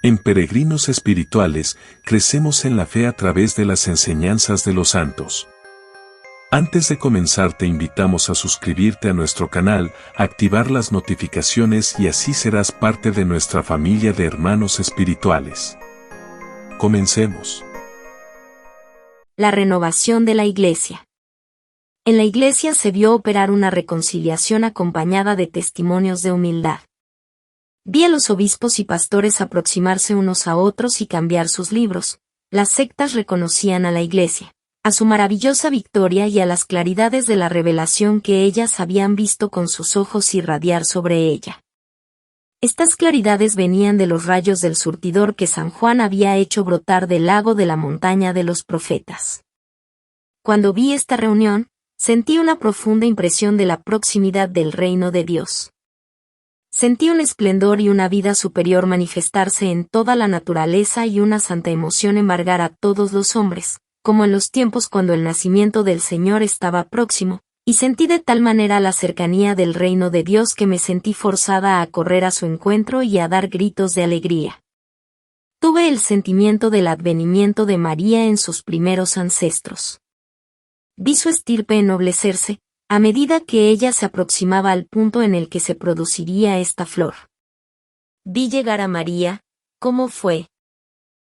En Peregrinos Espirituales, crecemos en la fe a través de las enseñanzas de los santos. Antes de comenzar te invitamos a suscribirte a nuestro canal, activar las notificaciones y así serás parte de nuestra familia de hermanos espirituales. Comencemos. La renovación de la Iglesia. En la Iglesia se vio operar una reconciliación acompañada de testimonios de humildad. Vi a los obispos y pastores aproximarse unos a otros y cambiar sus libros. Las sectas reconocían a la Iglesia, a su maravillosa victoria y a las claridades de la revelación que ellas habían visto con sus ojos irradiar sobre ella. Estas claridades venían de los rayos del surtidor que San Juan había hecho brotar del lago de la montaña de los profetas. Cuando vi esta reunión, sentí una profunda impresión de la proximidad del reino de Dios. Sentí un esplendor y una vida superior manifestarse en toda la naturaleza y una santa emoción embargar a todos los hombres, como en los tiempos cuando el nacimiento del Señor estaba próximo, y sentí de tal manera la cercanía del reino de Dios que me sentí forzada a correr a su encuentro y a dar gritos de alegría. Tuve el sentimiento del advenimiento de María en sus primeros ancestros. Vi su estirpe ennoblecerse, a medida que ella se aproximaba al punto en el que se produciría esta flor. Vi llegar a María. ¿Cómo fue?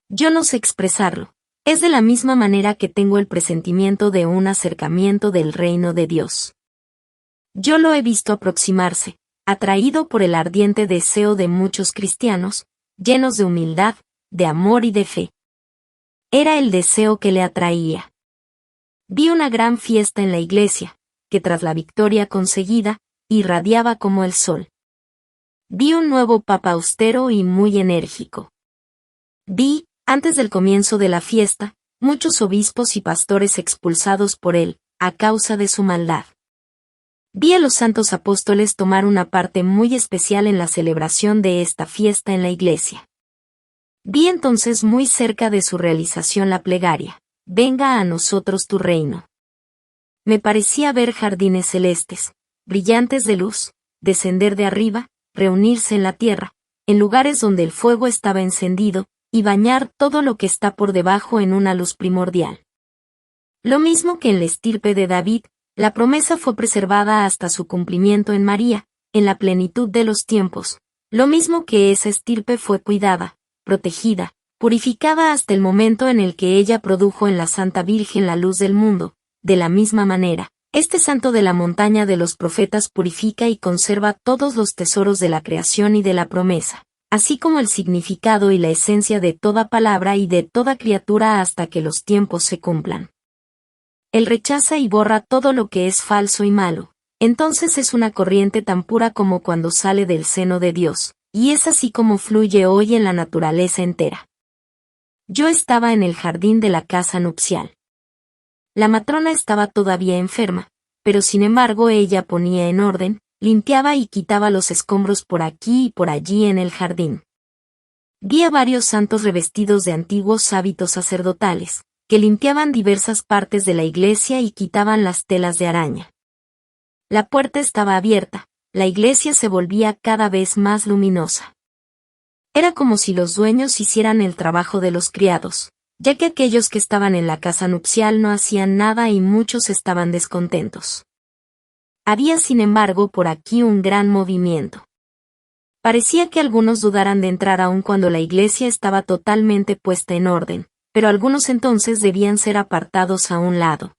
Yo no sé expresarlo. Es de la misma manera que tengo el presentimiento de un acercamiento del reino de Dios. Yo lo he visto aproximarse, atraído por el ardiente deseo de muchos cristianos, llenos de humildad, de amor y de fe. Era el deseo que le atraía. Vi una gran fiesta en la iglesia, que tras la victoria conseguida, irradiaba como el sol. Vi un nuevo papa austero y muy enérgico. Vi, antes del comienzo de la fiesta, muchos obispos y pastores expulsados por él, a causa de su maldad. Vi a los santos apóstoles tomar una parte muy especial en la celebración de esta fiesta en la iglesia. Vi entonces muy cerca de su realización la plegaria: venga a nosotros tu reino. Me parecía ver jardines celestes, brillantes de luz, descender de arriba, reunirse en la tierra, en lugares donde el fuego estaba encendido, y bañar todo lo que está por debajo en una luz primordial. Lo mismo que en la estirpe de David, la promesa fue preservada hasta su cumplimiento en María, en la plenitud de los tiempos, lo mismo que esa estirpe fue cuidada, protegida, purificada hasta el momento en el que ella produjo en la Santa Virgen la luz del mundo. De la misma manera, este santo de la montaña de los profetas purifica y conserva todos los tesoros de la creación y de la promesa, así como el significado y la esencia de toda palabra y de toda criatura hasta que los tiempos se cumplan. Él rechaza y borra todo lo que es falso y malo. Entonces es una corriente tan pura como cuando sale del seno de Dios, y es así como fluye hoy en la naturaleza entera. Yo estaba en el jardín de la casa nupcial. La matrona estaba todavía enferma, pero sin embargo ella ponía en orden, limpiaba y quitaba los escombros por aquí y por allí en el jardín. Vi a varios santos revestidos de antiguos hábitos sacerdotales, que limpiaban diversas partes de la iglesia y quitaban las telas de araña. La puerta estaba abierta, la iglesia se volvía cada vez más luminosa. Era como si los dueños hicieran el trabajo de los criados, ya que aquellos que estaban en la casa nupcial no hacían nada y muchos estaban descontentos. Había sin embargo por aquí un gran movimiento. Parecía que algunos dudaran de entrar aun cuando la iglesia estaba totalmente puesta en orden, pero algunos entonces debían ser apartados a un lado.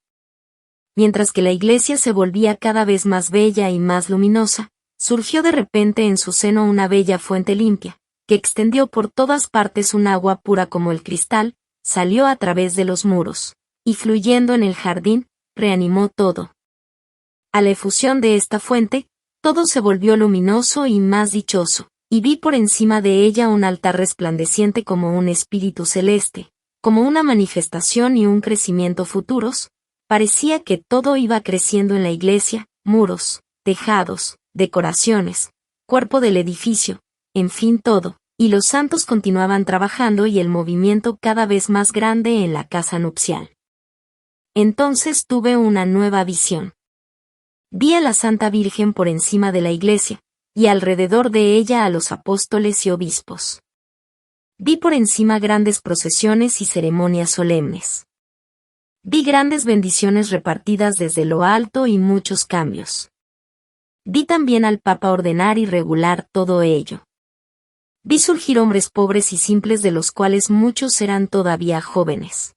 Mientras que la iglesia se volvía cada vez más bella y más luminosa, surgió de repente en su seno una bella fuente limpia, que extendió por todas partes un agua pura como el cristal, salió a través de los muros, y fluyendo en el jardín, reanimó todo. A la efusión de esta fuente, todo se volvió luminoso y más dichoso, y vi por encima de ella un altar resplandeciente como un espíritu celeste, como una manifestación y un crecimiento futuros. Parecía que todo iba creciendo en la iglesia, muros, tejados, decoraciones, cuerpo del edificio, en fin todo, y los santos continuaban trabajando y el movimiento cada vez más grande en la casa nupcial. Entonces tuve una nueva visión. Vi a la Santa Virgen por encima de la iglesia, y alrededor de ella a los apóstoles y obispos. Vi por encima grandes procesiones y ceremonias solemnes. Vi grandes bendiciones repartidas desde lo alto y muchos cambios. Vi también al Papa ordenar y regular todo ello. Vi surgir hombres pobres y simples de los cuales muchos eran todavía jóvenes.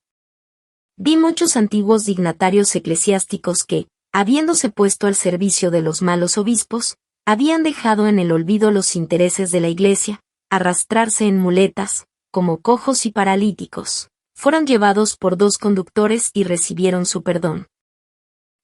Vi muchos antiguos dignatarios eclesiásticos que, habiéndose puesto al servicio de los malos obispos, habían dejado en el olvido los intereses de la Iglesia, arrastrarse en muletas, como cojos y paralíticos. Fueron llevados por 2 conductores y recibieron su perdón.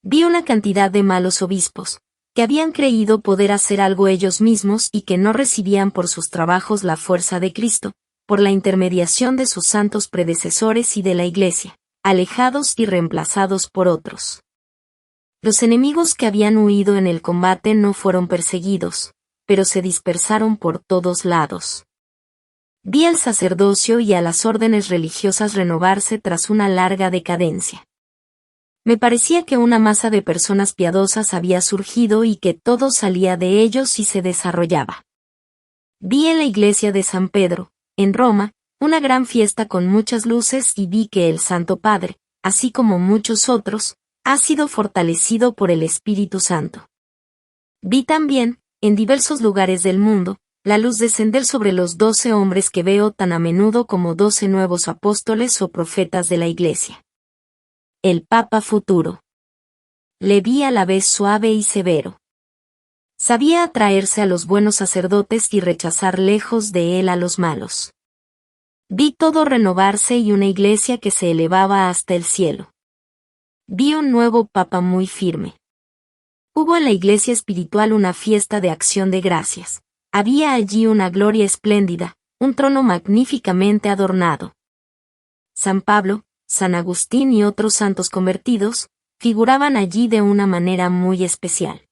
Vi una cantidad de malos obispos, que habían creído poder hacer algo ellos mismos y que no recibían por sus trabajos la fuerza de Cristo, por la intermediación de sus santos predecesores y de la Iglesia, alejados y reemplazados por otros. Los enemigos que habían huido en el combate no fueron perseguidos, pero se dispersaron por todos lados. Vi al sacerdocio y a las órdenes religiosas renovarse tras una larga decadencia. Me parecía que una masa de personas piadosas había surgido y que todo salía de ellos y se desarrollaba. Vi en la iglesia de San Pedro, en Roma, una gran fiesta con muchas luces y vi que el Santo Padre, así como muchos otros, ha sido fortalecido por el Espíritu Santo. Vi también, en diversos lugares del mundo, la luz descender sobre los 12 hombres que veo tan a menudo como 12 nuevos apóstoles o profetas de la Iglesia. El Papa futuro. Le vi a la vez suave y severo. Sabía atraerse a los buenos sacerdotes y rechazar lejos de él a los malos. Vi todo renovarse y una Iglesia que se elevaba hasta el cielo. Vi un nuevo Papa muy firme. Hubo en la Iglesia espiritual una fiesta de acción de gracias. Había allí una gloria espléndida, un trono magníficamente adornado. San Pablo, San Agustín y otros santos convertidos, figuraban allí de una manera muy especial.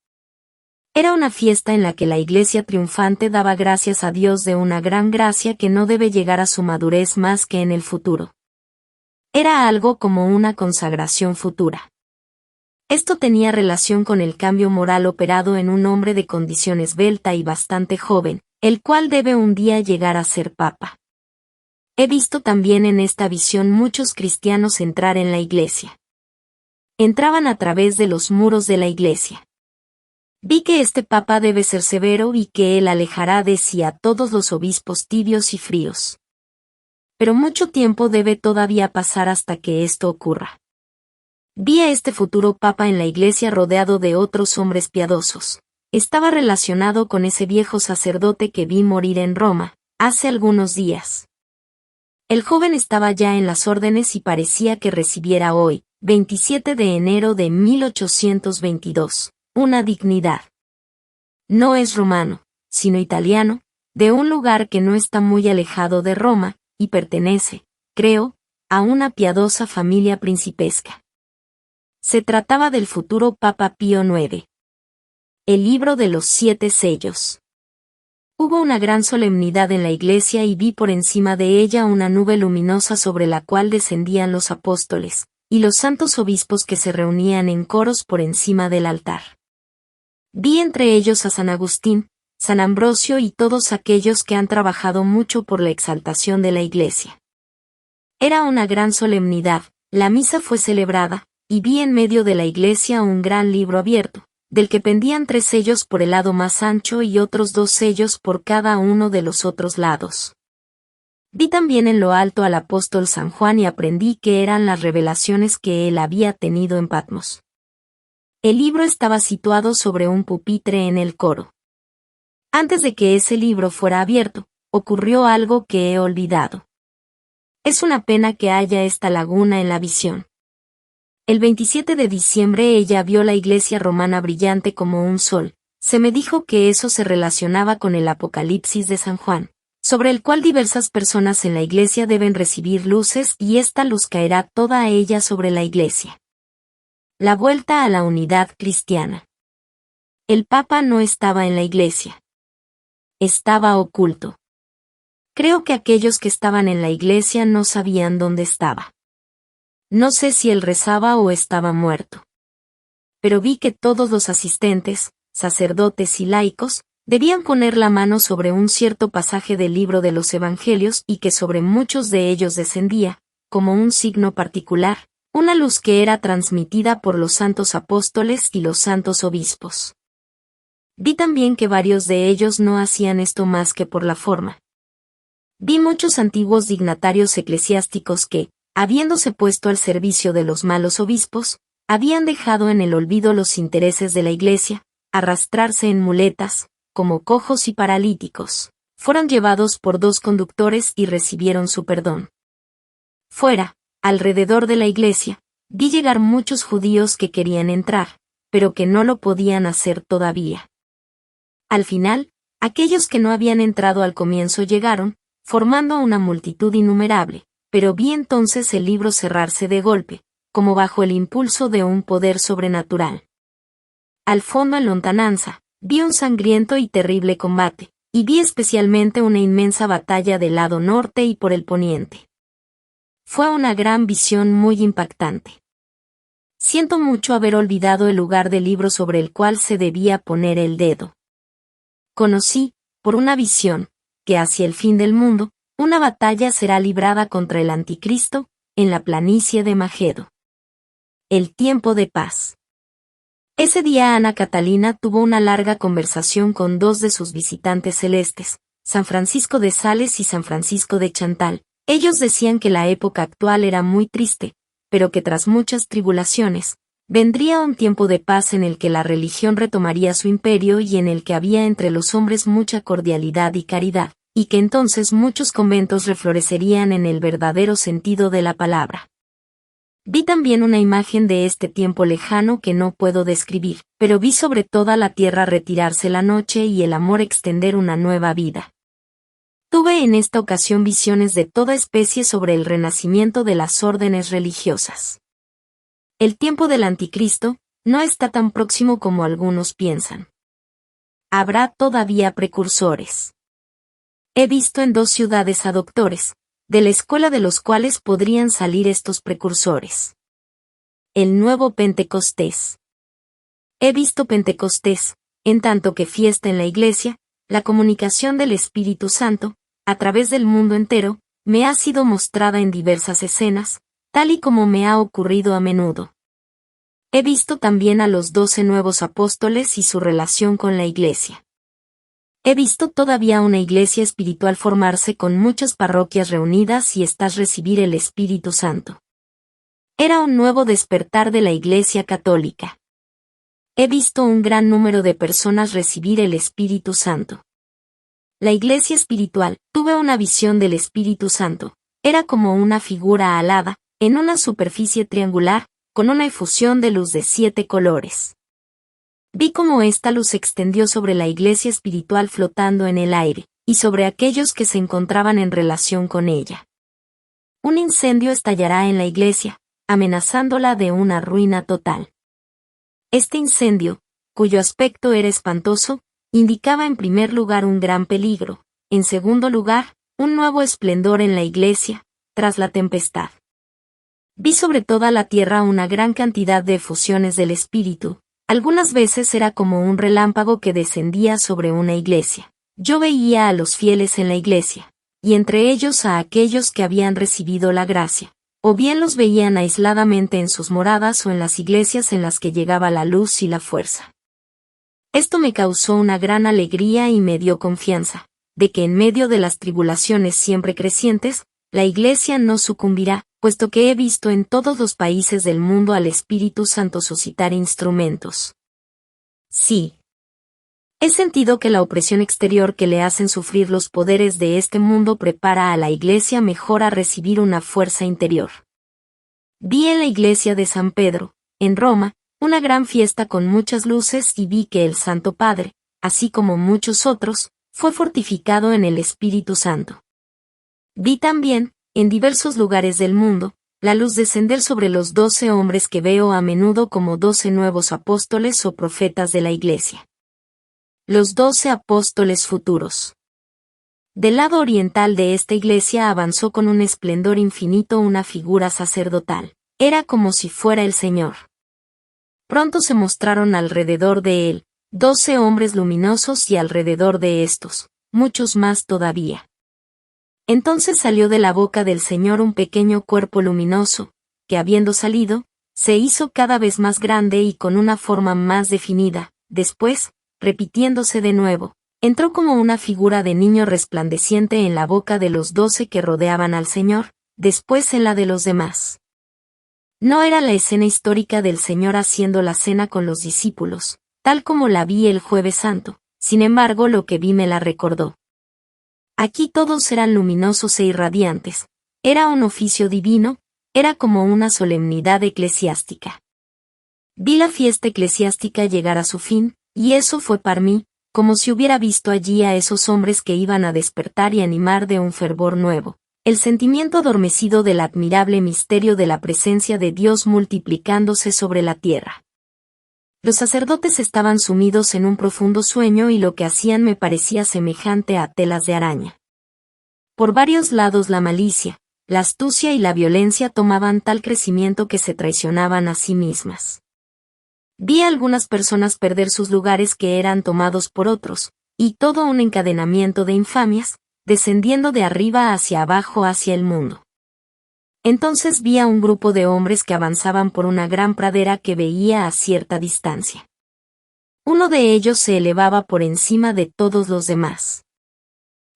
Era una fiesta en la que la Iglesia triunfante daba gracias a Dios de una gran gracia que no debe llegar a su madurez más que en el futuro. Era algo como una consagración futura. Esto tenía relación con el cambio moral operado en un hombre de condición esbelta y bastante joven, el cual debe un día llegar a ser papa. He visto también en esta visión muchos cristianos entrar en la Iglesia. Entraban a través de los muros de la Iglesia. Vi que este papa debe ser severo y que él alejará de sí a todos los obispos tibios y fríos. Pero mucho tiempo debe todavía pasar hasta que esto ocurra. Vi a este futuro papa en la iglesia rodeado de otros hombres piadosos. Estaba relacionado con ese viejo sacerdote que vi morir en Roma, hace algunos días. El joven estaba ya en las órdenes y parecía que recibiera hoy, 27 de enero de 1822, una dignidad. No es romano, sino italiano, de un lugar que no está muy alejado de Roma, y pertenece, creo, a una piadosa familia principesca. Se trataba del futuro Papa Pío IX. El libro de los 7 sellos. Hubo una gran solemnidad en la iglesia y vi por encima de ella una nube luminosa sobre la cual descendían los apóstoles, y los santos obispos que se reunían en coros por encima del altar. Vi entre ellos a San Agustín, San Ambrosio y todos aquellos que han trabajado mucho por la exaltación de la iglesia. Era una gran solemnidad, la misa fue celebrada, y vi en medio de la iglesia un gran libro abierto, del que pendían 3 sellos por el lado más ancho y otros 2 sellos por cada uno de los otros lados. Vi también en lo alto al apóstol San Juan y aprendí que eran las revelaciones que él había tenido en Patmos. El libro estaba situado sobre un pupitre en el coro. Antes de que ese libro fuera abierto, ocurrió algo que he olvidado. Es una pena que haya esta laguna en la visión. El 27 de diciembre ella vio la iglesia romana brillante como un sol. Se me dijo que eso se relacionaba con el Apocalipsis de San Juan, sobre el cual diversas personas en la iglesia deben recibir luces y esta luz caerá toda ella sobre la iglesia. La vuelta a la unidad cristiana. El Papa no estaba en la iglesia. Estaba oculto. Creo que aquellos que estaban en la iglesia no sabían dónde estaba. No sé si él rezaba o estaba muerto. Pero vi que todos los asistentes, sacerdotes y laicos, debían poner la mano sobre un cierto pasaje del libro de los Evangelios y que sobre muchos de ellos descendía, como un signo particular, una luz que era transmitida por los santos apóstoles y los santos obispos. Vi también que varios de ellos no hacían esto más que por la forma. Vi muchos antiguos dignatarios eclesiásticos que, habiéndose puesto al servicio de los malos obispos, habían dejado en el olvido los intereses de la Iglesia, arrastrarse en muletas, como cojos y paralíticos, fueron llevados por 2 conductores y recibieron su perdón. Fuera, alrededor de la Iglesia, vi llegar muchos judíos que querían entrar, pero que no lo podían hacer todavía. Al final, aquellos que no habían entrado al comienzo llegaron, formando una multitud innumerable, pero vi entonces el libro cerrarse de golpe, como bajo el impulso de un poder sobrenatural. Al fondo en lontananza, vi un sangriento y terrible combate, y vi especialmente una inmensa batalla del lado norte y por el poniente. Fue una gran visión muy impactante. Siento mucho haber olvidado el lugar del libro sobre el cual se debía poner el dedo. Conocí, por una visión, que hacia el fin del mundo, una batalla será librada contra el anticristo, en la planicie de Magedo. El tiempo de paz. Ese día Ana Catalina tuvo una larga conversación con 2 de sus visitantes celestes, San Francisco de Sales y San Francisco de Chantal. Ellos decían que la época actual era muy triste, pero que tras muchas tribulaciones, vendría un tiempo de paz en el que la religión retomaría su imperio y en el que había entre los hombres mucha cordialidad y caridad, y que entonces muchos conventos reflorecerían en el verdadero sentido de la palabra. Vi también una imagen de este tiempo lejano que no puedo describir, pero vi sobre toda la tierra retirarse la noche y el amor extender una nueva vida. Tuve en esta ocasión visiones de toda especie sobre el renacimiento de las órdenes religiosas. El tiempo del anticristo no está tan próximo como algunos piensan. Habrá todavía precursores. He visto en 2 ciudades a doctores, de la escuela de los cuales podrían salir estos precursores. El nuevo Pentecostés. He visto Pentecostés, en tanto que fiesta en la Iglesia, la comunicación del Espíritu Santo, a través del mundo entero, me ha sido mostrada en diversas escenas, tal y como me ha ocurrido a menudo. He visto también a los 12 nuevos apóstoles y su relación con la Iglesia. He visto todavía una iglesia espiritual formarse con muchas parroquias reunidas y estás recibir el Espíritu Santo. Era un nuevo despertar de la Iglesia católica. He visto un gran número de personas recibir el Espíritu Santo. La iglesia espiritual, tuve una visión del Espíritu Santo, era como una figura alada, en una superficie triangular, con una efusión de luz de 7 colores. Vi cómo esta luz se extendió sobre la iglesia espiritual flotando en el aire, y sobre aquellos que se encontraban en relación con ella. Un incendio estallará en la iglesia, amenazándola de una ruina total. Este incendio, cuyo aspecto era espantoso, indicaba en primer lugar un gran peligro, en segundo lugar, un nuevo esplendor en la iglesia, tras la tempestad. Vi sobre toda la tierra una gran cantidad de efusiones del Espíritu, algunas veces era como un relámpago que descendía sobre una iglesia. Yo veía a los fieles en la iglesia, y entre ellos a aquellos que habían recibido la gracia, o bien los veían aisladamente en sus moradas o en las iglesias en las que llegaba la luz y la fuerza. Esto me causó una gran alegría y me dio confianza, de que en medio de las tribulaciones siempre crecientes, la Iglesia no sucumbirá, puesto que he visto en todos los países del mundo al Espíritu Santo suscitar instrumentos. Sí. He sentido que la opresión exterior que le hacen sufrir los poderes de este mundo prepara a la Iglesia mejor a recibir una fuerza interior. Vi en la iglesia de San Pedro, en Roma, una gran fiesta con muchas luces y vi que el Santo Padre, así como muchos otros, fue fortificado en el Espíritu Santo. Vi también, en diversos lugares del mundo, la luz descender sobre los 12 hombres que veo a menudo como 12 nuevos apóstoles o profetas de la Iglesia. Los 12 apóstoles futuros. Del lado oriental de esta iglesia avanzó con un esplendor infinito una figura sacerdotal. Era como si fuera el Señor. Pronto se mostraron alrededor de él, 12 hombres luminosos y alrededor de estos, muchos más todavía. Entonces salió de la boca del Señor un pequeño cuerpo luminoso, que habiendo salido, se hizo cada vez más grande y con una forma más definida. Después, repitiéndose de nuevo, entró como una figura de niño resplandeciente en la boca de los 12 que rodeaban al Señor, después en la de los demás. No era la escena histórica del Señor haciendo la cena con los discípulos, tal como la vi el Jueves Santo, sin embargo lo que vi me la recordó. Aquí todos eran luminosos e irradiantes, era un oficio divino, era como una solemnidad eclesiástica. Vi la fiesta eclesiástica llegar a su fin, y eso fue para mí, como si hubiera visto allí a esos hombres que iban a despertar y animar de un fervor nuevo, el sentimiento adormecido del admirable misterio de la presencia de Dios multiplicándose sobre la tierra. Los sacerdotes estaban sumidos en un profundo sueño y lo que hacían me parecía semejante a telas de araña. Por varios lados la malicia, la astucia y la violencia tomaban tal crecimiento que se traicionaban a sí mismas. Vi a algunas personas perder sus lugares que eran tomados por otros, y todo un encadenamiento de infamias, descendiendo de arriba hacia abajo hacia el mundo. Entonces vi a un grupo de hombres que avanzaban por una gran pradera que veía a cierta distancia. Uno de ellos se elevaba por encima de todos los demás.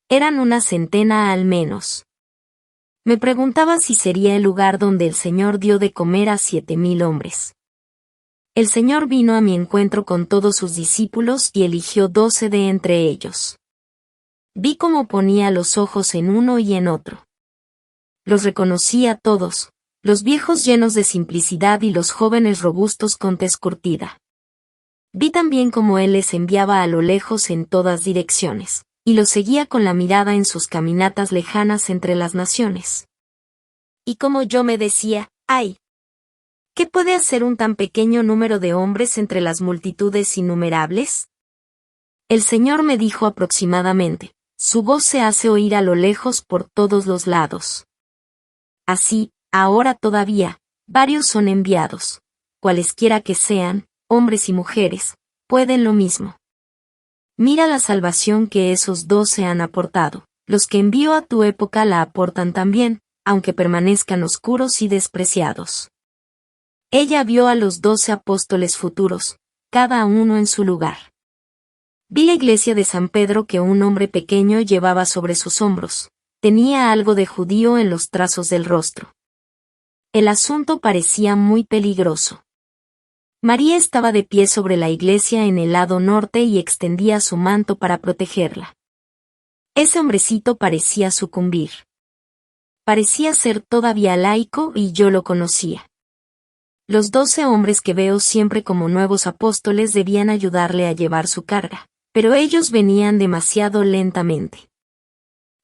Eran una centena al menos. Me preguntaba si sería el lugar donde el Señor dio de comer a 7,000 hombres. El Señor vino a mi encuentro con todos sus discípulos y eligió 12 de entre ellos. Vi cómo ponía los ojos en uno y en otro. Los reconocí a todos, los viejos llenos de simplicidad y los jóvenes robustos con tez curtida. Vi también cómo Él les enviaba a lo lejos en todas direcciones, y los seguía con la mirada en sus caminatas lejanas entre las naciones. Y como yo me decía, ¡ay! ¿Qué puede hacer un tan pequeño número de hombres entre las multitudes innumerables? El Señor me dijo aproximadamente, su voz se hace oír a lo lejos por todos los lados. Así, ahora todavía, varios son enviados, cualesquiera que sean, hombres y mujeres, pueden lo mismo. Mira la salvación que esos 12 han aportado, los que envió a tu época la aportan también, aunque permanezcan oscuros y despreciados. Ella vio a los 12 apóstoles futuros, cada uno en su lugar. Vi la iglesia de San Pedro que un hombre pequeño llevaba sobre sus hombros. Tenía algo de judío en los trazos del rostro. El asunto parecía muy peligroso. María estaba de pie sobre la iglesia en el lado norte y extendía su manto para protegerla. Ese hombrecito parecía sucumbir. Parecía ser todavía laico y yo lo conocía. Los 12 hombres que veo siempre como nuevos apóstoles debían ayudarle a llevar su carga, pero ellos venían demasiado lentamente.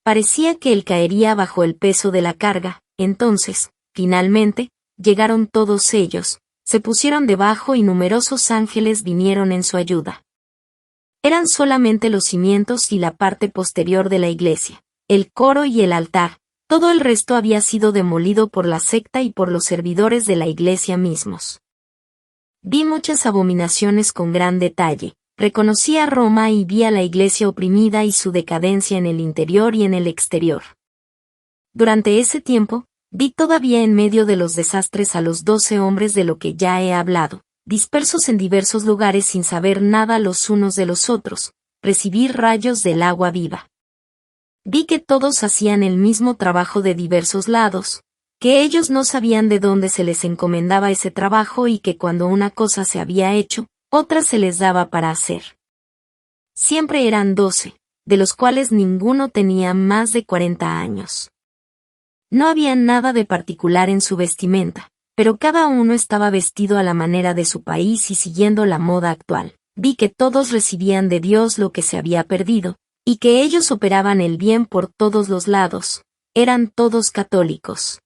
Parecía que él caería bajo el peso de la carga, entonces, finalmente, llegaron todos ellos, se pusieron debajo y numerosos ángeles vinieron en su ayuda. Eran solamente los cimientos y la parte posterior de la iglesia, el coro y el altar, todo el resto había sido demolido por la secta y por los servidores de la iglesia mismos. Vi muchas abominaciones con gran detalle. Reconocí a Roma y vi a la iglesia oprimida y su decadencia en el interior y en el exterior. Durante ese tiempo, vi todavía en medio de los desastres a los 12 hombres de lo que ya he hablado, dispersos en diversos lugares sin saber nada los unos de los otros, recibir rayos del agua viva. Vi que todos hacían el mismo trabajo de diversos lados, que ellos no sabían de dónde se les encomendaba ese trabajo y que cuando una cosa se había hecho, otra se les daba para hacer. Siempre eran 12, de los cuales ninguno tenía más de 40 años. No había nada de particular en su vestimenta, pero cada uno estaba vestido a la manera de su país y siguiendo la moda actual. Vi que todos recibían de Dios lo que se había perdido, y que ellos operaban el bien por todos los lados, eran todos católicos.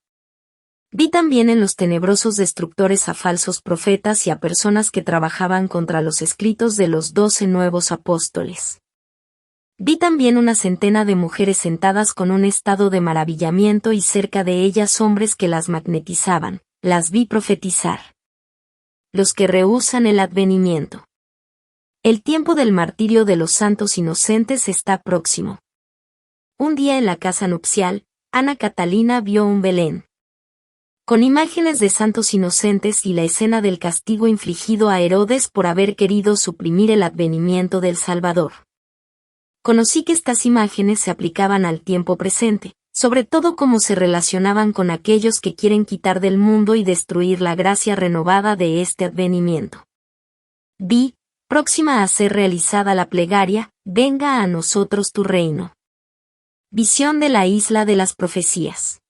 Vi también en los tenebrosos destructores a falsos profetas y a personas que trabajaban contra los escritos de los 12 nuevos apóstoles. Vi también una centena de mujeres sentadas con un estado de maravillamiento y cerca de ellas hombres que las magnetizaban, las vi profetizar. Los que rehúsan el advenimiento. El tiempo del martirio de los santos inocentes está próximo. Un día en la casa nupcial, Ana Catalina vio un Belén con imágenes de santos inocentes y la escena del castigo infligido a Herodes por haber querido suprimir el advenimiento del Salvador. Conocí que estas imágenes se aplicaban al tiempo presente, sobre todo cómo se relacionaban con aquellos que quieren quitar del mundo y destruir la gracia renovada de este advenimiento. Vi, próxima a ser realizada la plegaria, venga a nosotros tu reino. Visión de la isla de las profecías.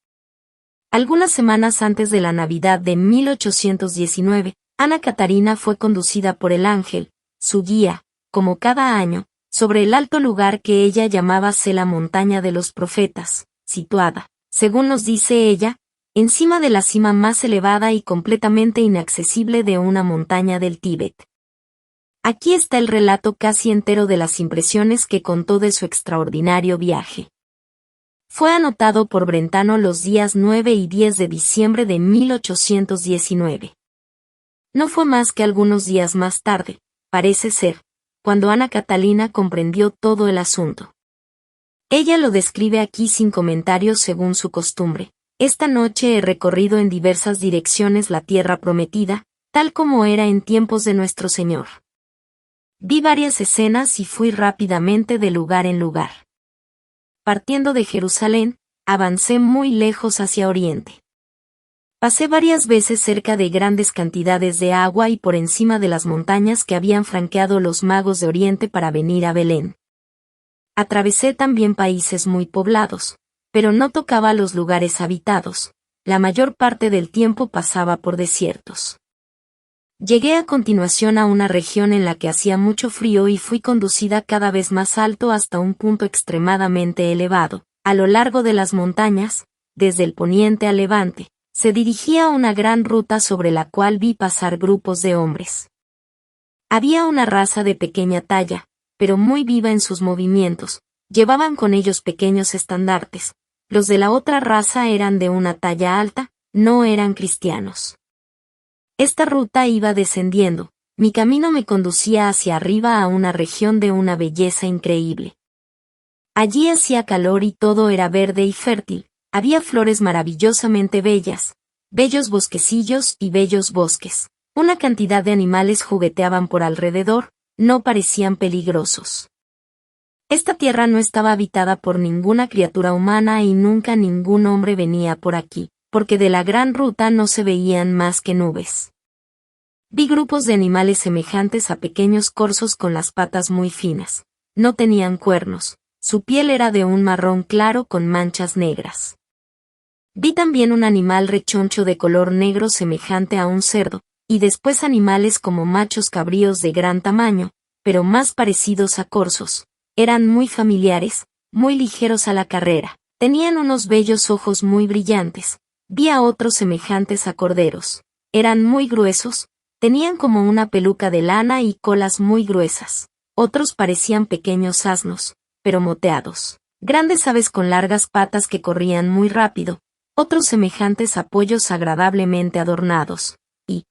Algunas semanas antes de la Navidad de 1819, Ana Catarina fue conducida por el ángel, su guía, como cada año, sobre el alto lugar que ella llamaba la montaña de los profetas, situada, según nos dice ella, encima de la cima más elevada y completamente inaccesible de una montaña del Tíbet. Aquí está el relato casi entero de las impresiones que contó de su extraordinario viaje. Fue anotado por Brentano los días 9 y 10 de diciembre de 1819. No fue más que algunos días más tarde, parece ser, cuando Ana Catalina comprendió todo el asunto. Ella lo describe aquí sin comentarios según su costumbre. Esta noche he recorrido en diversas direcciones la tierra prometida, tal como era en tiempos de nuestro Señor. Vi varias escenas y fui rápidamente de lugar en lugar. Partiendo de Jerusalén, avancé muy lejos hacia Oriente. Pasé varias veces cerca de grandes cantidades de agua y por encima de las montañas que habían franqueado los magos de Oriente para venir a Belén. Atravesé también países muy poblados, pero no tocaba los lugares habitados, la mayor parte del tiempo pasaba por desiertos. Llegué a continuación a una región en la que hacía mucho frío y fui conducida cada vez más alto hasta un punto extremadamente elevado. A lo largo de las montañas, desde el poniente al levante, se dirigía una gran ruta sobre la cual vi pasar grupos de hombres. Había una raza de pequeña talla, pero muy viva en sus movimientos, llevaban con ellos pequeños estandartes. Los de la otra raza eran de una talla alta, no eran cristianos. Esta ruta iba descendiendo, mi camino me conducía hacia arriba a una región de una belleza increíble. Allí hacía calor y todo era verde y fértil, había flores maravillosamente bellas, bellos bosquecillos y bellos bosques. Una cantidad de animales jugueteaban por alrededor, no parecían peligrosos. Esta tierra no estaba habitada por ninguna criatura humana y nunca ningún hombre venía por aquí, porque de la gran ruta no se veían más que nubes. Vi grupos de animales semejantes a pequeños corzos con las patas muy finas. No tenían cuernos, su piel era de un marrón claro con manchas negras. Vi también un animal rechoncho de color negro semejante a un cerdo, y después animales como machos cabríos de gran tamaño, pero más parecidos a corzos. Eran muy familiares, muy ligeros a la carrera, tenían unos bellos ojos muy brillantes. Vi a otros semejantes a corderos. Eran muy gruesos, tenían como una peluca de lana y colas muy gruesas. Otros parecían pequeños asnos, pero moteados. Grandes aves con largas patas que corrían muy rápido, otros semejantes a pollos agradablemente adornados. Y,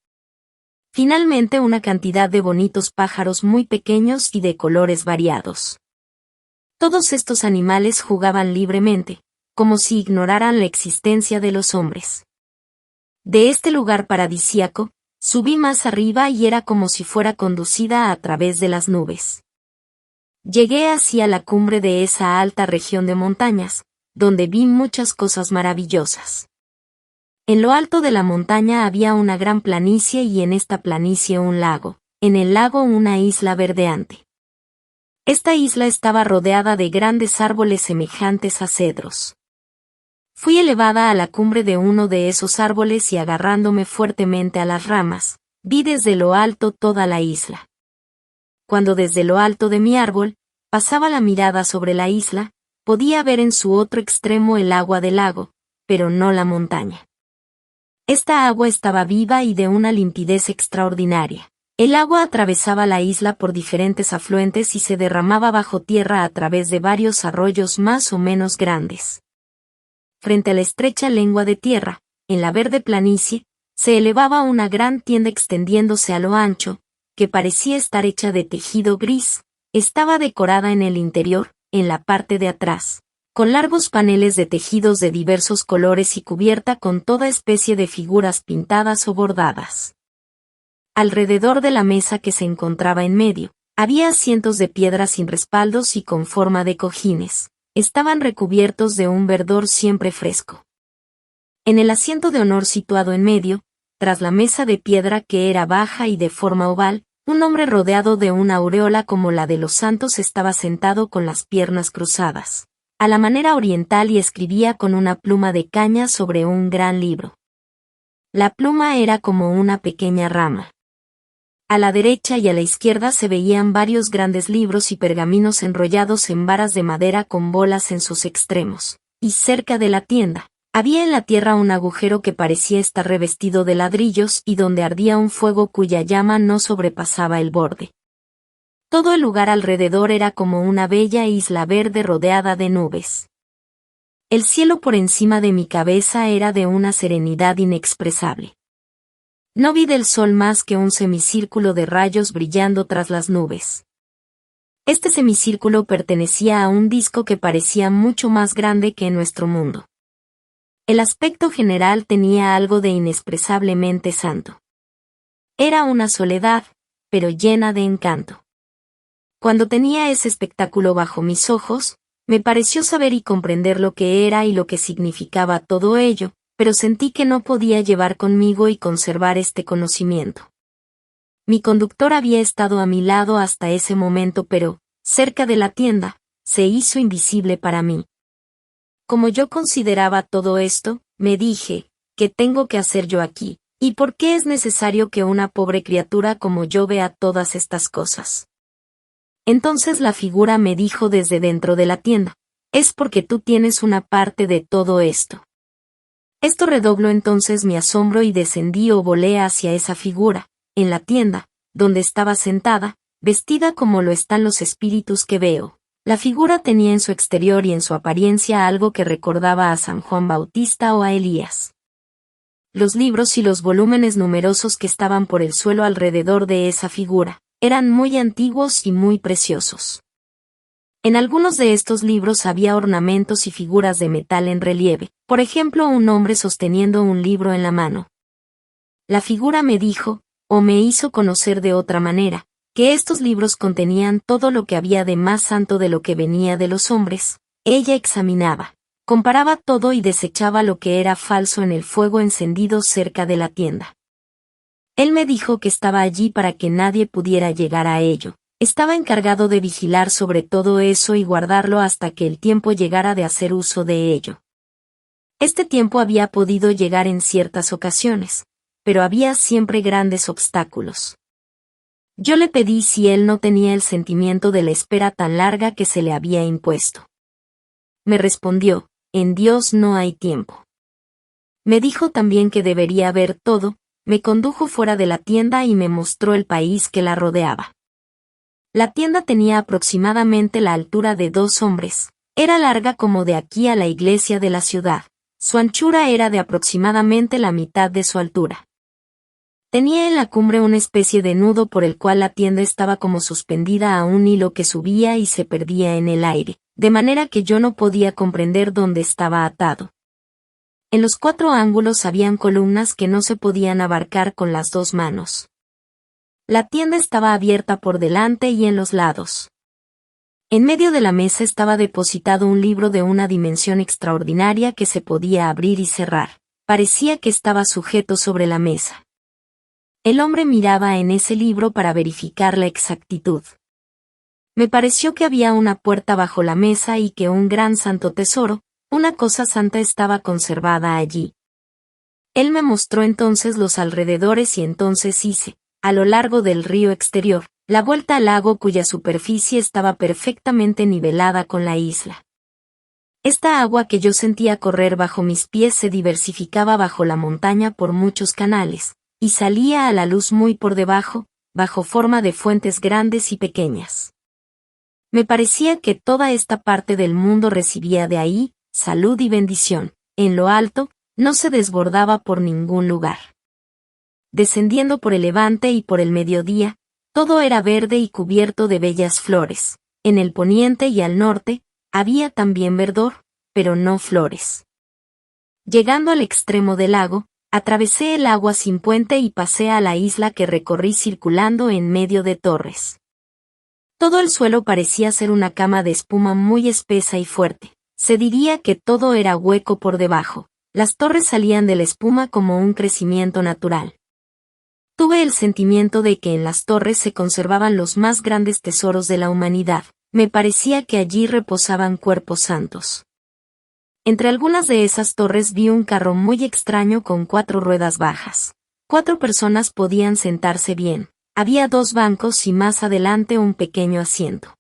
finalmente, una cantidad de bonitos pájaros muy pequeños y de colores variados. Todos estos animales jugaban libremente, como si ignoraran la existencia de los hombres. De este lugar paradisíaco, subí más arriba y era como si fuera conducida a través de las nubes. Llegué hacia la cumbre de esa alta región de montañas, donde vi muchas cosas maravillosas. En lo alto de la montaña había una gran planicie y en esta planicie un lago, en el lago una isla verdeante. Esta isla estaba rodeada de grandes árboles semejantes a cedros. Fui elevada a la cumbre de uno de esos árboles y agarrándome fuertemente a las ramas, vi desde lo alto toda la isla. Cuando desde lo alto de mi árbol, pasaba la mirada sobre la isla, podía ver en su otro extremo el agua del lago, pero no la montaña. Esta agua estaba viva y de una limpidez extraordinaria. El agua atravesaba la isla por diferentes afluentes y se derramaba bajo tierra a través de varios arroyos más o menos grandes. Frente a la estrecha lengua de tierra, en la verde planicie, se elevaba una gran tienda extendiéndose a lo ancho, que parecía estar hecha de tejido gris, estaba decorada en el interior, en la parte de atrás, con largos paneles de tejidos de diversos colores y cubierta con toda especie de figuras pintadas o bordadas. Alrededor de la mesa que se encontraba en medio, había asientos de piedra sin respaldos y con forma de cojines. Estaban recubiertos de un verdor siempre fresco. En el asiento de honor situado en medio, tras la mesa de piedra que era baja y de forma oval, un hombre rodeado de una aureola como la de los santos estaba sentado con las piernas cruzadas, a la manera oriental, y escribía con una pluma de caña sobre un gran libro. La pluma era como una pequeña rama. A la derecha y a la izquierda se veían varios grandes libros y pergaminos enrollados en varas de madera con bolas en sus extremos, y cerca de la tienda, había en la tierra un agujero que parecía estar revestido de ladrillos y donde ardía un fuego cuya llama no sobrepasaba el borde. Todo el lugar alrededor era como una bella isla verde rodeada de nubes. El cielo por encima de mi cabeza era de una serenidad inexpresable. No vi del sol más que un semicírculo de rayos brillando tras las nubes. Este semicírculo pertenecía a un disco que parecía mucho más grande que nuestro mundo. El aspecto general tenía algo de inexpresablemente santo. Era una soledad, pero llena de encanto. Cuando tenía ese espectáculo bajo mis ojos, me pareció saber y comprender lo que era y lo que significaba todo ello, pero sentí que no podía llevar conmigo y conservar este conocimiento. Mi conductor había estado a mi lado hasta ese momento, pero, cerca de la tienda, se hizo invisible para mí. Como yo consideraba todo esto, me dije, ¿qué tengo que hacer yo aquí? ¿Y por qué es necesario que una pobre criatura como yo vea todas estas cosas? Entonces la figura me dijo desde dentro de la tienda, es porque tú tienes una parte de todo esto. Esto redobló entonces mi asombro y descendí o volé hacia esa figura, en la tienda, donde estaba sentada, vestida como lo están los espíritus que veo. La figura tenía en su exterior y en su apariencia algo que recordaba a San Juan Bautista o a Elías. Los libros y los volúmenes numerosos que estaban por el suelo alrededor de esa figura, eran muy antiguos y muy preciosos. En algunos de estos libros había ornamentos y figuras de metal en relieve, por ejemplo un hombre sosteniendo un libro en la mano. La figura me dijo, o me hizo conocer de otra manera, que estos libros contenían todo lo que había de más santo de lo que venía de los hombres. Ella examinaba, comparaba todo y desechaba lo que era falso en el fuego encendido cerca de la tienda. Él me dijo que estaba allí para que nadie pudiera llegar a ello. Estaba encargado de vigilar sobre todo eso y guardarlo hasta que el tiempo llegara de hacer uso de ello. Este tiempo había podido llegar en ciertas ocasiones, pero había siempre grandes obstáculos. Yo le pedí si él no tenía el sentimiento de la espera tan larga que se le había impuesto. Me respondió, en Dios no hay tiempo. Me dijo también que debería ver todo, me condujo fuera de la tienda y me mostró el país que la rodeaba. La tienda tenía aproximadamente la altura de 2 hombres, era larga como de aquí a la iglesia de la ciudad, su anchura era de aproximadamente la mitad de su altura. Tenía en la cumbre una especie de nudo por el cual la tienda estaba como suspendida a un hilo que subía y se perdía en el aire, de manera que yo no podía comprender dónde estaba atado. En los 4 ángulos habían columnas que no se podían abarcar con las 2 manos. La tienda estaba abierta por delante y en los lados. En medio de la mesa estaba depositado un libro de una dimensión extraordinaria que se podía abrir y cerrar. Parecía que estaba sujeto sobre la mesa. El hombre miraba en ese libro para verificar la exactitud. Me pareció que había una puerta bajo la mesa y que un gran santo tesoro, una cosa santa, estaba conservada allí. Él me mostró entonces los alrededores y entonces hice, a lo largo del río exterior, la vuelta al lago cuya superficie estaba perfectamente nivelada con la isla. Esta agua que yo sentía correr bajo mis pies se diversificaba bajo la montaña por muchos canales, y salía a la luz muy por debajo, bajo forma de fuentes grandes y pequeñas. Me parecía que toda esta parte del mundo recibía de ahí, salud y bendición, en lo alto, no se desbordaba por ningún lugar. Descendiendo por el levante y por el mediodía, Todo era verde y cubierto de bellas flores. En el poniente y al norte, había también verdor, pero no flores. Llegando al extremo del lago, atravesé el agua sin puente y pasé a la isla que recorrí circulando en medio de torres. Todo el suelo parecía ser una cama de espuma muy espesa y fuerte. Se diría que todo era hueco por debajo. Las torres salían de la espuma como un crecimiento natural. Tuve el sentimiento de que en las torres se conservaban los más grandes tesoros de la humanidad. Me parecía que allí reposaban cuerpos santos. Entre algunas de esas torres vi un carro muy extraño con 4 ruedas bajas. 4 personas podían sentarse bien. Había 2 bancos y más adelante un pequeño asiento.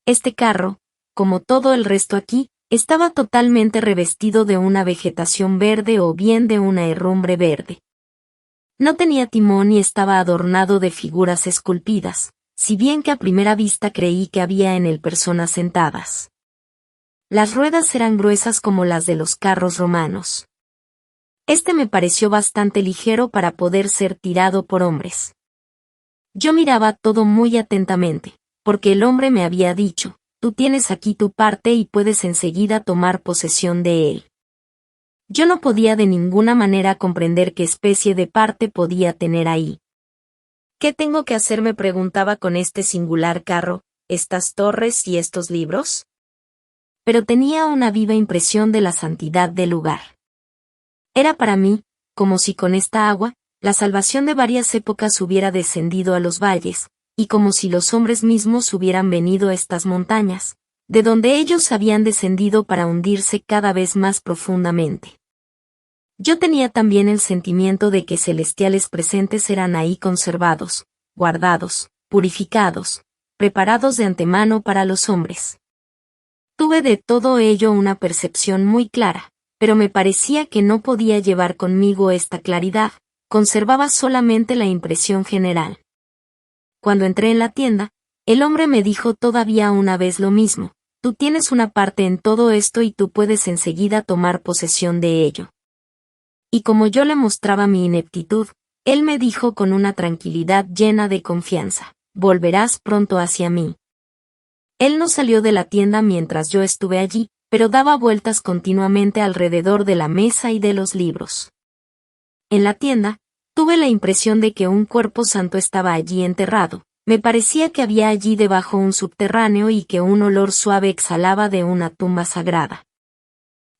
Este carro, como todo el resto aquí, estaba totalmente revestido de una vegetación verde o bien de una herrumbre verde. No tenía timón y estaba adornado de figuras esculpidas, si bien que a primera vista creí que había en él personas sentadas. Las ruedas eran gruesas como las de los carros romanos. Este me pareció bastante ligero para poder ser tirado por hombres. Yo miraba todo muy atentamente, porque el hombre me había dicho, tú tienes aquí tu parte y puedes enseguida tomar posesión de él. Yo no podía de ninguna manera comprender qué especie de parte podía tener ahí. ¿Qué tengo que hacer?, me preguntaba con este singular carro, estas torres y estos libros. Pero tenía una viva impresión de la santidad del lugar. Era para mí, como si con esta agua, la salvación de varias épocas hubiera descendido a los valles, y como si los hombres mismos hubieran venido a estas montañas, de donde ellos habían descendido para hundirse cada vez más profundamente. Yo tenía también el sentimiento de que celestiales presentes eran ahí conservados, guardados, purificados, preparados de antemano para los hombres. Tuve de todo ello una percepción muy clara, pero me parecía que no podía llevar conmigo esta claridad, conservaba solamente la impresión general. Cuando entré en la tienda, el hombre me dijo todavía una vez lo mismo, tú tienes una parte en todo esto y tú puedes enseguida tomar posesión de ello. Y como yo le mostraba mi ineptitud, él me dijo con una tranquilidad llena de confianza, volverás pronto hacia mí. Él no salió de la tienda mientras yo estuve allí, pero daba vueltas continuamente alrededor de la mesa y de los libros. En la tienda, tuve la impresión de que un cuerpo santo estaba allí enterrado. Me parecía que había allí debajo un subterráneo y que un olor suave exhalaba de una tumba sagrada.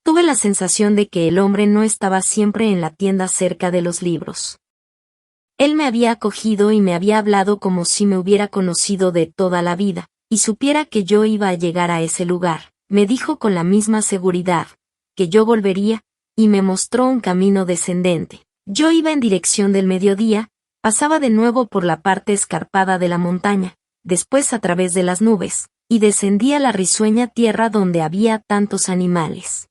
Tuve la sensación de que el hombre no estaba siempre en la tienda cerca de los libros. Él me había acogido y me había hablado como si me hubiera conocido de toda la vida, y supiera que yo iba a llegar a ese lugar. Me dijo con la misma seguridad, que yo volvería, y me mostró un camino descendente. Yo iba en dirección del mediodía, pasaba de nuevo por la parte escarpada de la montaña, después a través de las nubes, y descendía la risueña tierra donde había tantos animales.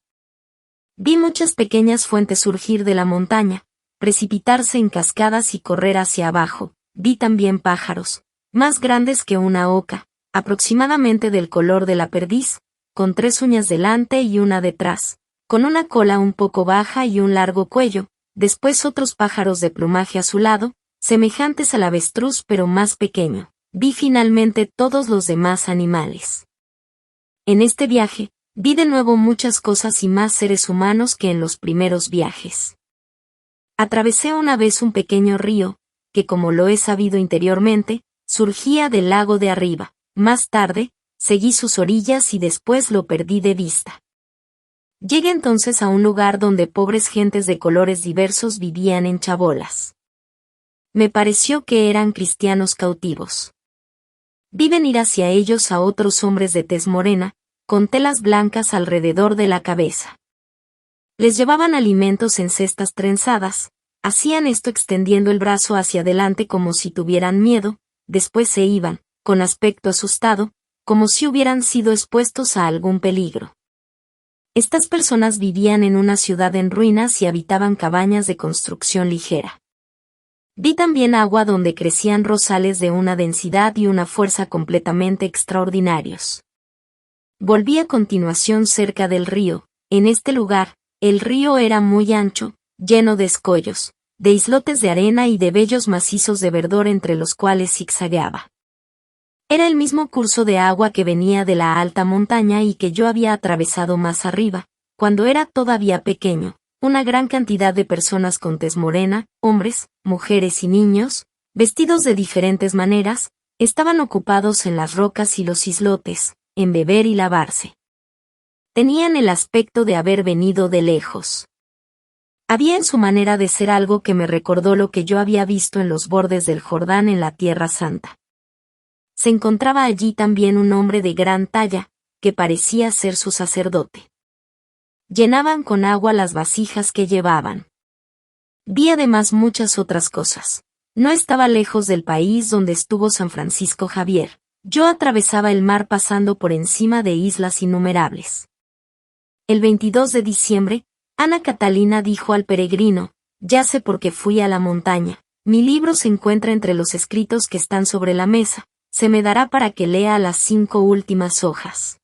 Vi muchas pequeñas fuentes surgir de la montaña, precipitarse en cascadas y correr hacia abajo. Vi también pájaros, más grandes que una oca, aproximadamente del color de la perdiz, con 3 uñas delante y una detrás, con una cola un poco baja y un largo cuello, después otros pájaros de plumaje azulado, semejantes al avestruz pero más pequeño. Vi finalmente todos los demás animales. En este viaje, vi de nuevo muchas cosas y más seres humanos que en los primeros viajes. Atravesé una vez un pequeño río, que como lo he sabido interiormente, surgía del lago de arriba. Más tarde, seguí sus orillas y después lo perdí de vista. Llegué entonces a un lugar donde pobres gentes de colores diversos vivían en chabolas. Me pareció que eran cristianos cautivos. Vi venir hacia ellos a otros hombres de tez morena, con telas blancas alrededor de la cabeza. Les llevaban alimentos en cestas trenzadas, hacían esto extendiendo el brazo hacia adelante como si tuvieran miedo, después se iban, con aspecto asustado, como si hubieran sido expuestos a algún peligro. Estas personas vivían en una ciudad en ruinas y habitaban cabañas de construcción ligera. Vi también agua donde crecían rosales de una densidad y una fuerza completamente extraordinarios. Volví a continuación cerca del río. En este lugar, el río era muy ancho, lleno de escollos, de islotes de arena y de bellos macizos de verdor entre los cuales zigzagueaba. Era el mismo curso de agua que venía de la alta montaña y que yo había atravesado más arriba, cuando era todavía pequeño. Una gran cantidad de personas con tez morena, hombres, mujeres y niños, vestidos de diferentes maneras, estaban ocupados en las rocas y los islotes, en beber y lavarse. Tenían el aspecto de haber venido de lejos. Había en su manera de ser algo que me recordó lo que yo había visto en los bordes del Jordán en la Tierra Santa. Se encontraba allí también un hombre de gran talla, que parecía ser su sacerdote. Llenaban con agua las vasijas que llevaban. Vi además muchas otras cosas. No estaba lejos del país donde estuvo San Francisco Javier. Yo atravesaba el mar pasando por encima de islas innumerables. El 22 de diciembre, Ana Catalina dijo al peregrino: ya sé por qué fui a la montaña. Mi libro se encuentra entre los escritos que están sobre la mesa. Se me dará para que lea las 5 últimas hojas.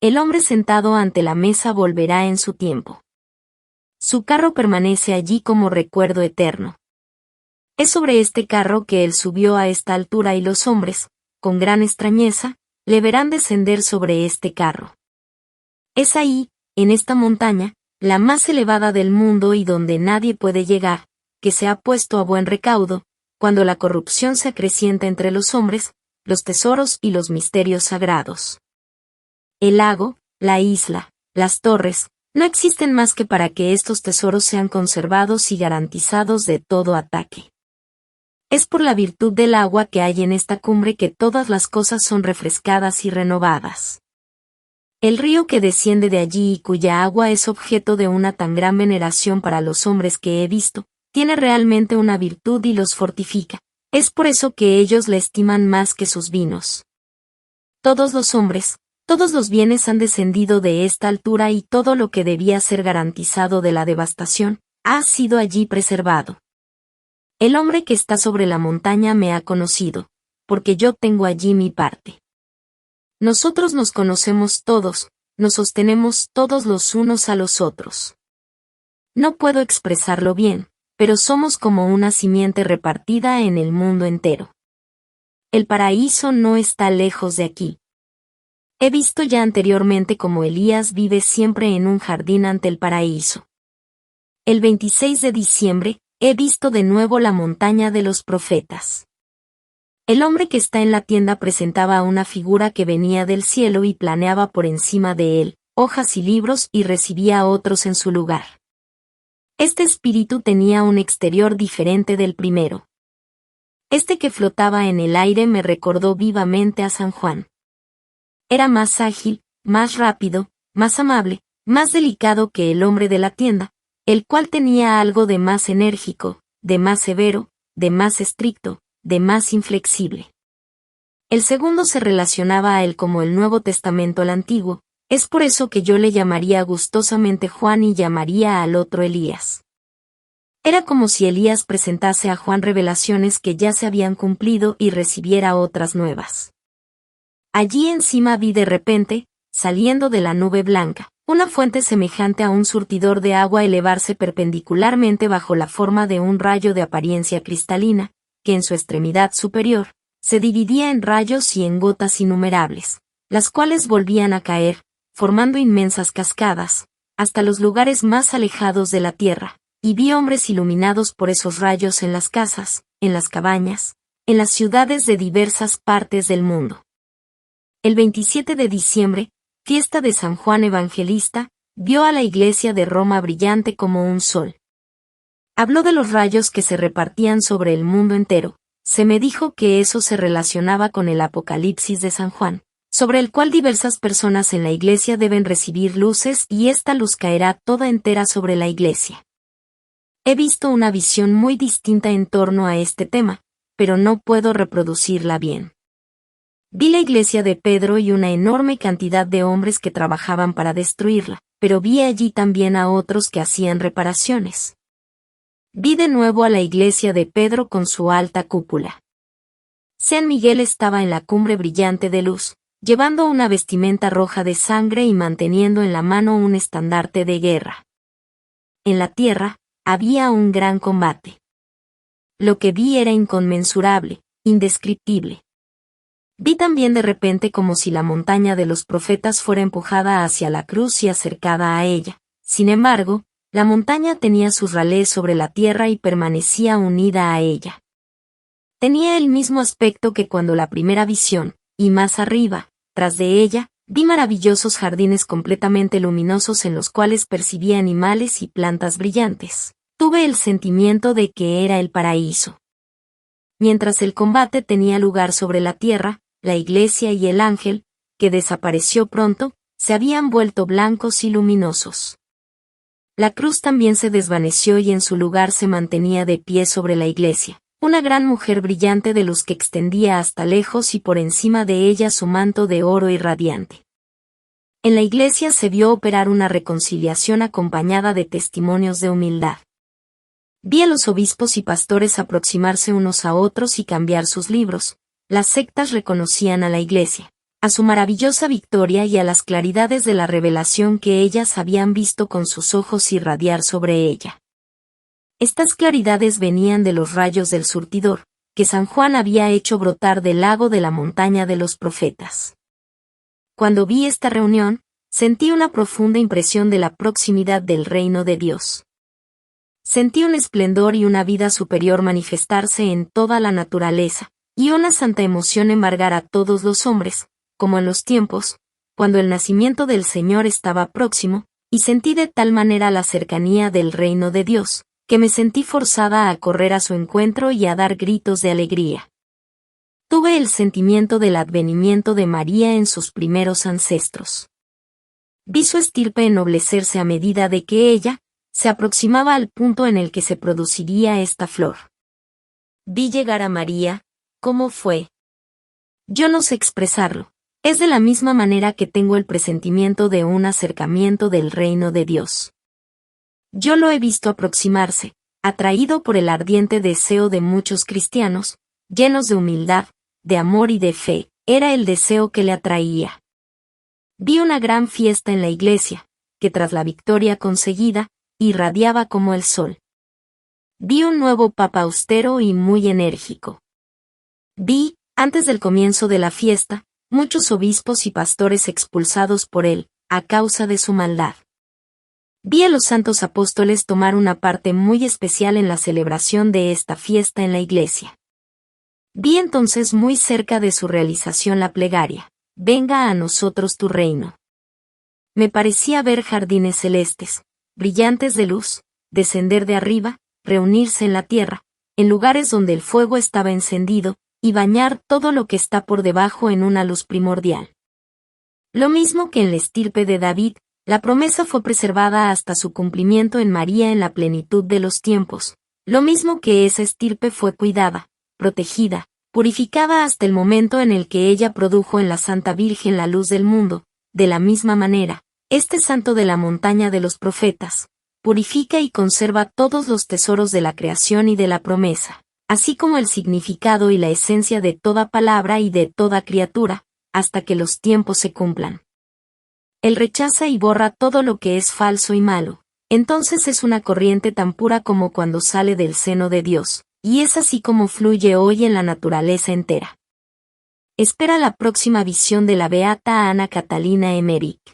El hombre sentado ante la mesa volverá en su tiempo. Su carro permanece allí como recuerdo eterno. Es sobre este carro que él subió a esta altura y los hombres, con gran extrañeza, le verán descender sobre este carro. Es ahí, en esta montaña, la más elevada del mundo y donde nadie puede llegar, que se ha puesto a buen recaudo, cuando la corrupción se acrecienta entre los hombres, los tesoros y los misterios sagrados. El lago, la isla, las torres, no existen más que para que estos tesoros sean conservados y garantizados de todo ataque. Es por la virtud del agua que hay en esta cumbre que todas las cosas son refrescadas y renovadas. El río que desciende de allí y cuya agua es objeto de una tan gran veneración para los hombres que he visto, tiene realmente una virtud y los fortifica. Es por eso que ellos le estiman más que sus vinos. Todos los hombres, todos los bienes han descendido de esta altura y todo lo que debía ser garantizado de la devastación, ha sido allí preservado. El hombre que está sobre la montaña me ha conocido, porque yo tengo allí mi parte. Nosotros nos conocemos todos, nos sostenemos todos los unos a los otros. No puedo expresarlo bien, pero somos como una simiente repartida en el mundo entero. El paraíso no está lejos de aquí. He visto ya anteriormente cómo Elías vive siempre en un jardín ante el paraíso. El 26 de diciembre, he visto de nuevo la montaña de los profetas. El hombre que está en la tienda presentaba una figura que venía del cielo y planeaba por encima de él, hojas y libros y recibía a otros en su lugar. Este espíritu tenía un exterior diferente del primero. Este que flotaba en el aire me recordó vivamente a San Juan. Era más ágil, más rápido, más amable, más delicado que el hombre de la tienda, el cual tenía algo de más enérgico, de más severo, de más estricto, de más inflexible. El segundo se relacionaba a él como el Nuevo Testamento al Antiguo. Es por eso que yo le llamaría gustosamente Juan y llamaría al otro Elías. Era como si Elías presentase a Juan revelaciones que ya se habían cumplido y recibiera otras nuevas. Allí encima vi de repente, saliendo de la nube blanca, una fuente semejante a un surtidor de agua elevarse perpendicularmente bajo la forma de un rayo de apariencia cristalina, que en su extremidad superior, se dividía en rayos y en gotas innumerables, las cuales volvían a caer, formando inmensas cascadas, hasta los lugares más alejados de la tierra, y vi hombres iluminados por esos rayos en las casas, en las cabañas, en las ciudades de diversas partes del mundo. El 27 de diciembre, fiesta de San Juan Evangelista, vio a la iglesia de Roma brillante como un sol. Habló de los rayos que se repartían sobre el mundo entero. Se me dijo que eso se relacionaba con el Apocalipsis de San Juan, sobre el cual diversas personas en la iglesia deben recibir luces y esta luz caerá toda entera sobre la iglesia. He visto una visión muy distinta en torno a este tema, pero no puedo reproducirla bien. Vi la iglesia de Pedro y una enorme cantidad de hombres que trabajaban para destruirla, pero vi allí también a otros que hacían reparaciones. Vi de nuevo a la iglesia de Pedro con su alta cúpula. San Miguel estaba en la cumbre brillante de luz, llevando una vestimenta roja de sangre y manteniendo en la mano un estandarte de guerra. En la tierra, había un gran combate. Lo que vi era inconmensurable, indescriptible. Vi también de repente como si la montaña de los profetas fuera empujada hacia la cruz y acercada a ella. Sin embargo, la montaña tenía sus ralés sobre la tierra y permanecía unida a ella. Tenía el mismo aspecto que cuando la primera visión, y más arriba, tras de ella, vi maravillosos jardines completamente luminosos en los cuales percibí animales y plantas brillantes. Tuve el sentimiento de que era el paraíso. Mientras el combate tenía lugar sobre la tierra, la iglesia y el ángel, que desapareció pronto, se habían vuelto blancos y luminosos. La cruz también se desvaneció y en su lugar se mantenía de pie sobre la iglesia, una gran mujer brillante de luz que extendía hasta lejos y por encima de ella su manto de oro irradiante. En la iglesia se vio operar una reconciliación acompañada de testimonios de humildad. Vi a los obispos y pastores aproximarse unos a otros y cambiar sus libros. Las sectas reconocían a la iglesia, a su maravillosa victoria y a las claridades de la revelación que ellas habían visto con sus ojos irradiar sobre ella. Estas claridades venían de los rayos del surtidor, que San Juan había hecho brotar del lago de la montaña de los profetas. Cuando vi esta reunión, sentí una profunda impresión de la proximidad del reino de Dios. Sentí un esplendor y una vida superior manifestarse en toda la naturaleza, y una santa emoción embargar a todos los hombres, como en los tiempos, cuando el nacimiento del Señor estaba próximo, y sentí de tal manera la cercanía del reino de Dios, que me sentí forzada a correr a su encuentro y a dar gritos de alegría. Tuve el sentimiento del advenimiento de María en sus primeros ancestros. Vi su estirpe ennoblecerse a medida de que ella se aproximaba al punto en el que se produciría esta flor. Vi llegar a María. ¿Cómo fue? Yo no sé expresarlo. Es de la misma manera que tengo el presentimiento de un acercamiento del reino de Dios. Yo lo he visto aproximarse, atraído por el ardiente deseo de muchos cristianos, llenos de humildad, de amor y de fe, era el deseo que le atraía. Vi una gran fiesta en la iglesia, que tras la victoria conseguida, irradiaba como el sol. Vi un nuevo papa austero y muy enérgico. Vi, antes del comienzo de la fiesta, muchos obispos y pastores expulsados por él, a causa de su maldad. Vi a los santos apóstoles tomar una parte muy especial en la celebración de esta fiesta en la iglesia. Vi entonces muy cerca de su realización la plegaria: venga a nosotros tu reino. Me parecía ver jardines celestes, brillantes de luz, descender de arriba, reunirse en la tierra, en lugares donde el fuego estaba encendido, y bañar todo lo que está por debajo en una luz primordial. Lo mismo que en la estirpe de David, la promesa fue preservada hasta su cumplimiento en María en la plenitud de los tiempos, lo mismo que esa estirpe fue cuidada, protegida, purificada hasta el momento en el que ella produjo en la Santa Virgen la luz del mundo. De la misma manera, este santo de la montaña de los profetas, purifica y conserva todos los tesoros de la creación y de la promesa, así como el significado y la esencia de toda palabra y de toda criatura, hasta que los tiempos se cumplan. Él rechaza y borra todo lo que es falso y malo. Entonces es una corriente tan pura como cuando sale del seno de Dios, y es así como fluye hoy en la naturaleza entera. Espera la próxima visión de la beata Ana Catalina Emmerich.